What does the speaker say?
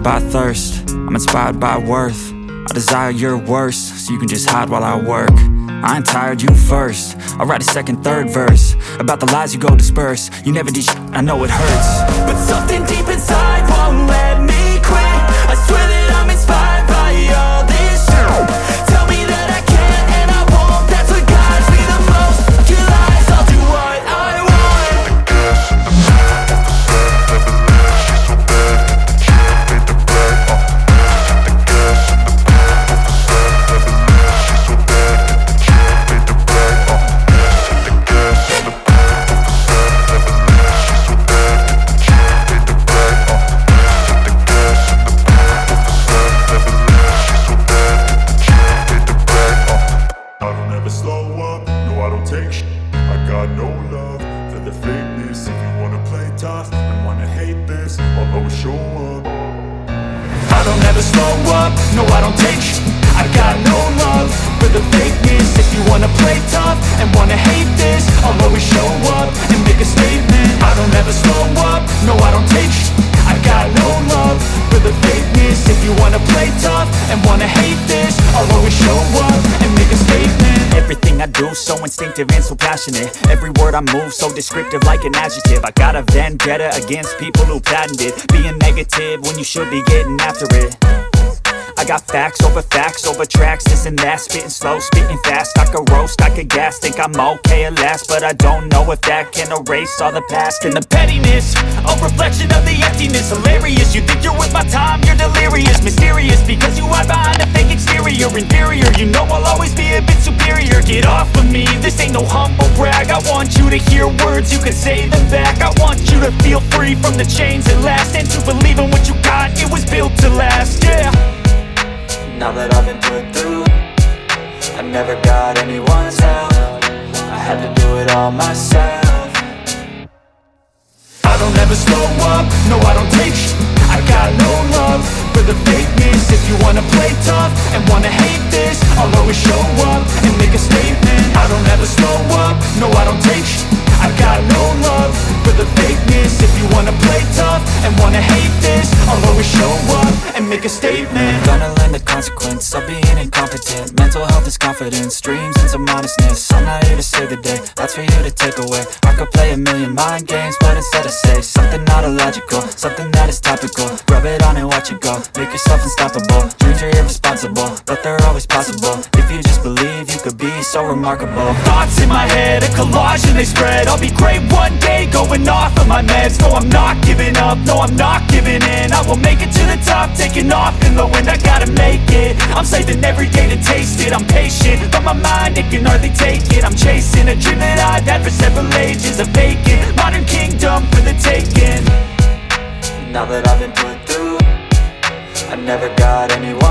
by thirst, I'm inspired by worth. I desire your worst, so you can just hide while I work. I ain't tired, you first. I'll write a second, third verse about the lies you go disperse. You never did shit, I know it hurts, but something deep inside won't let me quit. I swear that I'm inspired by all this shit. Tell me that I can't and I won't. That's what guides me the most. Your lies, I'll do what I want. I don't ever slow up, no I don't take sh*t. I got no love for the fakeness. If you wanna play tough and wanna hate this, I'll always show up and make a statement. I don't ever slow up, no I don't take sh*t. I got no love for the fakeness. If you wanna play tough and wanna hate this, I'll always show up and make a statement. everything I do so instinctive and so passionate. Every word I move so descriptive like an adjective. I got a vendetta against people who patented being negative when you should be getting after it. I got facts over tracks, this and that. Spitting slow, spitting fast. I could roast, I could gas. Think I'm okay at last, but I don't know if that can erase all the past. And the pettiness, a reflection of the emptiness. Hilarious, you think you're worth my time, you're delirious. Mysterious, because you hide behind a fake exterior. Inferior, you know I'll always be a bit superior. Get off of me, this ain't no humble brag. I want you to hear words, you can say them back. I want you to feel free from the chains at last, and to believe in what you got, it was built to last, yeah. Now that I've been put through, I never got anyone's help. I had to do it all myself. I don't ever slow up, no I don't take sh*t. I got no love for the fakeness. If you wanna play tough and wanna hate this, I'll always show up and make a statement. I don't ever slow up, no I don't take sh*t. I got no love for the fakeness. If you wanna play tough and wanna hate this, I'll always show up and make a statement. Gonna learn the consequence of being incompetent. Mental health is confidence, dreams and some honestness. I'm not here to save the day, that's for you to take away. I could play a million mind games, but instead I say something not illogical, something that is topical. Rub it on and watch it go, make yourself unstoppable. Dreams are irresponsible, but they're always possible. If you just believe, you could be so remarkable. Thoughts in my head, a collage and they spread. I'll be great one day, going off of my meds. No, I'm not giving up, no, I'm not giving in. I will make it to the top, taking off in the wind. I gotta make it, I'm saving every day to taste it. I'm patient, but my mind, it can hardly take it. I'm chasing a dream that I've had for several ages. A vacant, modern kingdom for the taking. Now that I've been put through, I never got anyone